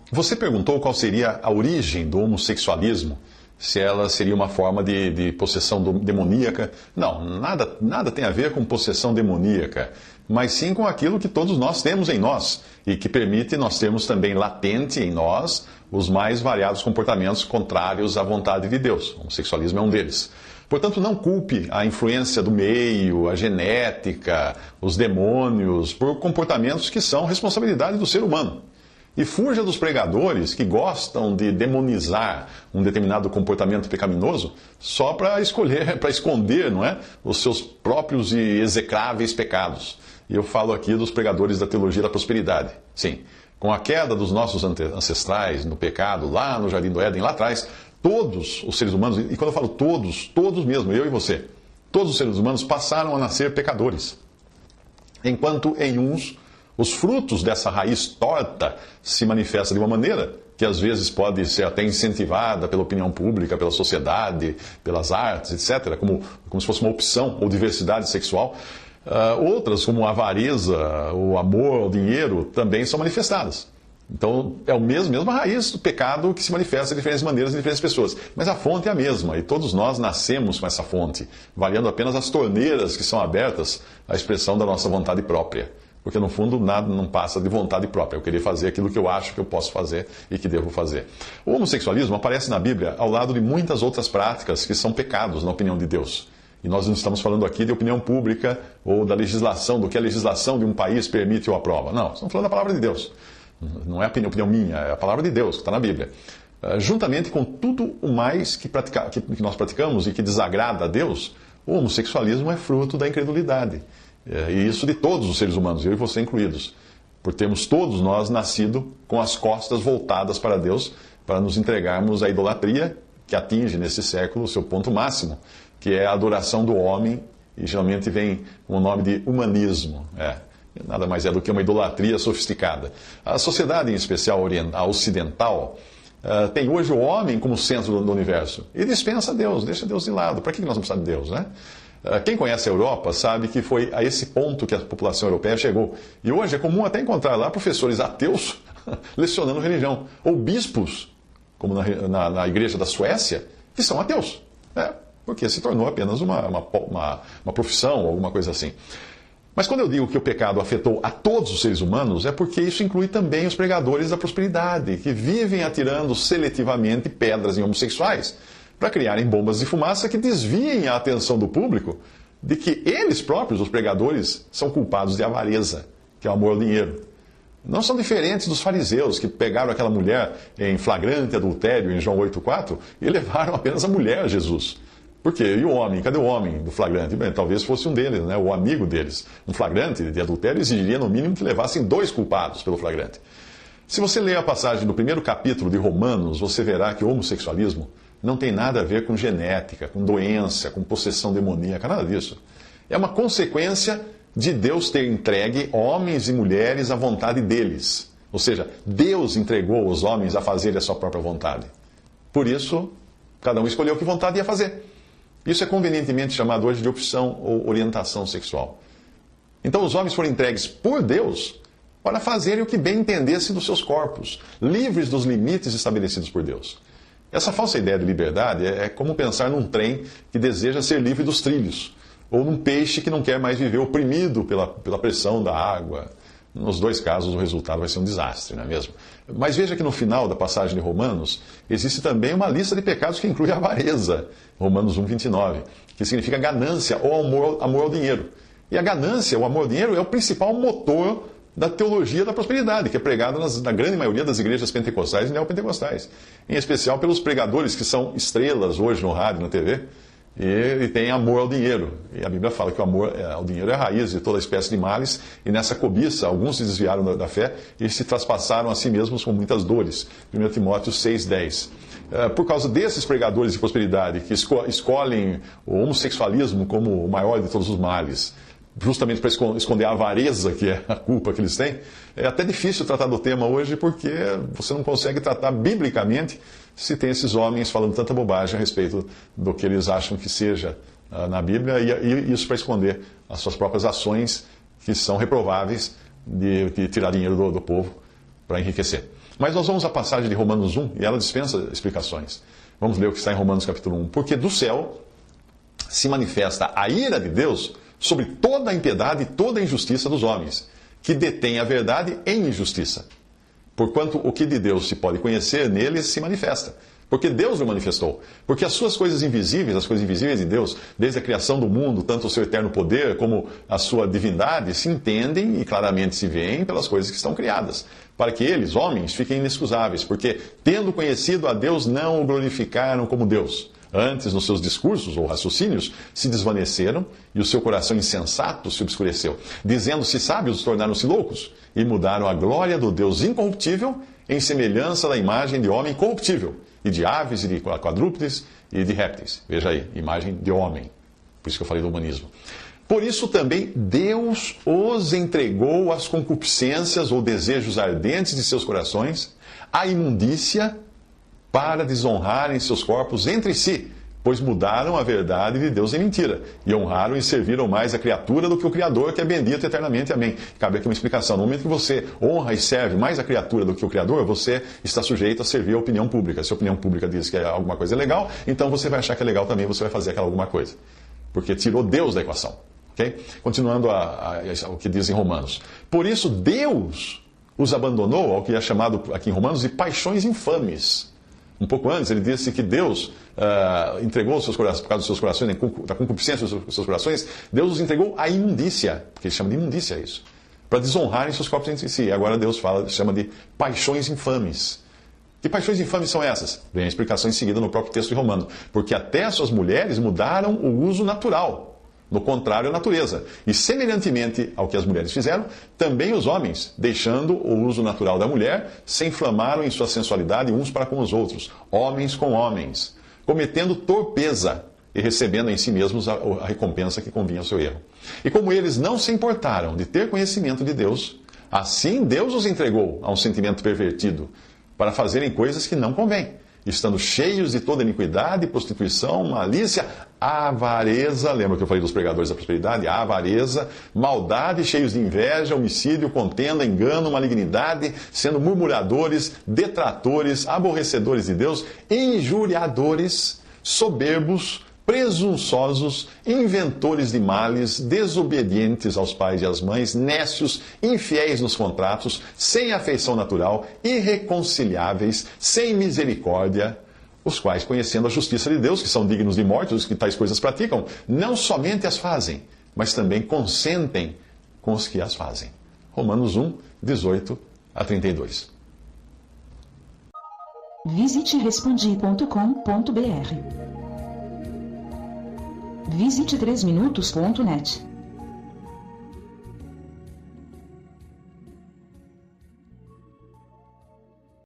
Você perguntou qual seria a origem do homossexualismo, se ela seria uma forma de possessão demoníaca. Não, nada tem a ver com possessão demoníaca, mas sim com aquilo que todos nós temos em nós e que permite nós termos também latente em nós os mais variados comportamentos contrários à vontade de Deus. O homossexualismo é um deles. Portanto, não culpe a influência do meio, a genética, os demônios, por comportamentos que são responsabilidade do ser humano. E fuja dos pregadores que gostam de demonizar um determinado comportamento pecaminoso só para esconder, não é, os seus próprios e execráveis pecados. E eu falo aqui dos pregadores da teologia da prosperidade. Sim, com a queda dos nossos ancestrais no pecado, lá no Jardim do Éden, lá atrás, todos os seres humanos, e quando eu falo todos mesmo, eu e você, todos os seres humanos passaram a nascer pecadores. Enquanto em uns, os frutos dessa raiz torta se manifestam de uma maneira que às vezes pode ser até incentivada pela opinião pública, pela sociedade, pelas artes, etc., como se fosse uma opção ou diversidade sexual. Outras, como a avareza, o amor ao dinheiro, também são manifestadas. Então, é a mesma raiz do pecado que se manifesta de diferentes maneiras em diferentes pessoas. Mas a fonte é a mesma, e todos nós nascemos com essa fonte, variando apenas as torneiras que são abertas à expressão da nossa vontade própria. Porque, no fundo, nada não passa de vontade própria. Eu querer fazer aquilo que eu acho que eu posso fazer e que devo fazer. O homossexualismo aparece na Bíblia ao lado de muitas outras práticas que são pecados, na opinião de Deus. E nós não estamos falando aqui de opinião pública ou da legislação, do que a legislação de um país permite ou aprova. Não, estamos falando da palavra de Deus. Não é a opinião minha, é a palavra de Deus, que está na Bíblia. Juntamente com tudo o mais que nós praticamos e que desagrada a Deus, o homossexualismo é fruto da incredulidade. E isso de todos os seres humanos, eu e você incluídos. Por termos todos nós nascido com as costas voltadas para Deus, para nos entregarmos à idolatria, que atinge nesse século o seu ponto máximo, que é a adoração do homem, e geralmente vem com o nome de humanismo. Nada mais é do que uma idolatria sofisticada. A sociedade, em especial ocidental, tem hoje o homem como centro do universo. E dispensa Deus, deixa Deus de lado. Para que nós não precisamos de Deus, né? Quem conhece a Europa sabe que foi a esse ponto que a população europeia chegou. E hoje é comum até encontrar lá professores ateus lecionando religião. Ou bispos, como na igreja da Suécia, que são ateus. Porque se tornou apenas uma profissão ou alguma coisa assim. Mas quando eu digo que o pecado afetou a todos os seres humanos, é porque isso inclui também os pregadores da prosperidade, que vivem atirando seletivamente pedras em homossexuais para criarem bombas de fumaça que desviem a atenção do público de que eles próprios, os pregadores, são culpados de avareza, que é o amor ao dinheiro. Não são diferentes dos fariseus que pegaram aquela mulher em flagrante adultério em João 8,4 e levaram apenas a mulher a Jesus. Por quê? E o homem? Cadê o homem do flagrante? Bem, talvez fosse um deles, né? O amigo deles. Um flagrante de adultério exigiria, no mínimo, que levassem 2 culpados pelo flagrante. Se você ler a passagem do primeiro capítulo de Romanos, você verá que o homossexualismo não tem nada a ver com genética, com doença, com possessão demoníaca, nada disso. É uma consequência de Deus ter entregue homens e mulheres à vontade deles. Ou seja, Deus entregou os homens a fazerem a sua própria vontade. Por isso, cada um escolheu que vontade ia fazer. Isso é convenientemente chamado hoje de opção ou orientação sexual. Então os homens foram entregues por Deus para fazerem o que bem entendessem dos seus corpos, livres dos limites estabelecidos por Deus. Essa falsa ideia de liberdade é como pensar num trem que deseja ser livre dos trilhos, ou num peixe que não quer mais viver oprimido pela pressão da água. Nos dois casos o resultado vai ser um desastre, não é mesmo? Mas veja que no final da passagem de Romanos, existe também uma lista de pecados que inclui a avareza, Romanos 1,29, que significa ganância ou amor ao dinheiro. E a ganância, o amor ao dinheiro, é o principal motor da teologia da prosperidade, que é pregada na grande maioria das igrejas pentecostais e neopentecostais. Em especial pelos pregadores que são estrelas hoje no rádio e na TV, e tem amor ao dinheiro. E a Bíblia fala que o amor ao dinheiro é a raiz de toda espécie de males, e nessa cobiça alguns se desviaram da fé e se traspassaram a si mesmos com muitas dores. 1 Timóteo 6,10. Por causa desses pregadores de prosperidade que escolhem o homossexualismo como o maior de todos os males, justamente para esconder a avareza, que é a culpa que eles têm, é até difícil tratar do tema hoje, porque você não consegue tratar biblicamente se tem esses homens falando tanta bobagem a respeito do que eles acham que seja na Bíblia, e isso para esconder as suas próprias ações, que são reprováveis de tirar dinheiro do povo para enriquecer. Mas nós vamos à passagem de Romanos 1 e ela dispensa explicações. Vamos ler o que está em Romanos capítulo 1. Porque do céu se manifesta a ira de Deus sobre toda a impiedade e toda a injustiça dos homens, que detêm a verdade em injustiça. Porquanto o que de Deus se pode conhecer, neles se manifesta. Porque Deus o manifestou. Porque as suas coisas invisíveis, as coisas invisíveis de Deus, desde a criação do mundo, tanto o seu eterno poder como a sua divindade, se entendem e claramente se veem pelas coisas que estão criadas. Para que eles, homens, fiquem inexcusáveis. Porque, tendo conhecido a Deus, não o glorificaram como Deus. Antes, nos seus discursos ou raciocínios, se desvaneceram e o seu coração insensato se obscureceu. Dizendo-se sábios, tornaram-se loucos e mudaram a glória do Deus incorruptível em semelhança da imagem de homem corruptível, e de aves, e de quadrúpedes, e de répteis. Veja aí, imagem de homem. Por isso que eu falei do humanismo. Por isso também Deus os entregou às concupiscências ou desejos ardentes de seus corações, à imundícia, para desonrarem seus corpos entre si, pois mudaram a verdade de Deus em mentira, e honraram e serviram mais a criatura do que o Criador, que é bendito eternamente. Amém. Cabe aqui uma explicação. No momento que você honra e serve mais a criatura do que o Criador, você está sujeito a servir a opinião pública. Se a opinião pública diz que alguma coisa é legal, então você vai achar que é legal também, você vai fazer aquela alguma coisa. Porque tirou Deus da equação. Okay? Continuando o que diz em Romanos. Por isso, Deus os abandonou, ao que é chamado aqui em Romanos, de paixões infames. Um pouco antes, ele disse que Deus entregou os seus corações, por causa dos seus corações, da concupiscência dos seus corações, Deus os entregou à imundícia, porque ele chama de imundícia isso, para desonrarem seus corpos entre si. Agora Deus chama de paixões infames. Que paixões infames são essas? Vem a explicação em seguida no próprio texto de Romano. Porque até as suas mulheres mudaram o uso natural, no contrário à natureza. E semelhantemente ao que as mulheres fizeram, também os homens, deixando o uso natural da mulher, se inflamaram em sua sensualidade uns para com os outros, homens com homens, cometendo torpeza e recebendo em si mesmos a recompensa que convinha ao seu erro. E como eles não se importaram de ter conhecimento de Deus, assim Deus os entregou a um sentimento pervertido, para fazerem coisas que não convêm, estando cheios de toda iniquidade, prostituição, malícia, avareza, lembra que eu falei dos pregadores da prosperidade? Avareza, maldade, cheios de inveja, homicídio, contenda, engano, malignidade, sendo murmuradores, detratores, aborrecedores de Deus, injuriadores, soberbos, presunçosos, inventores de males, desobedientes aos pais e às mães, nécios, infiéis nos contratos, sem afeição natural, irreconciliáveis, sem misericórdia, os quais, conhecendo a justiça de Deus, que são dignos de morte, os que tais coisas praticam, não somente as fazem, mas também consentem com os que as fazem. Romanos 1, 18 a 32. Visite respondi.com.br. Visite 3minutos.net.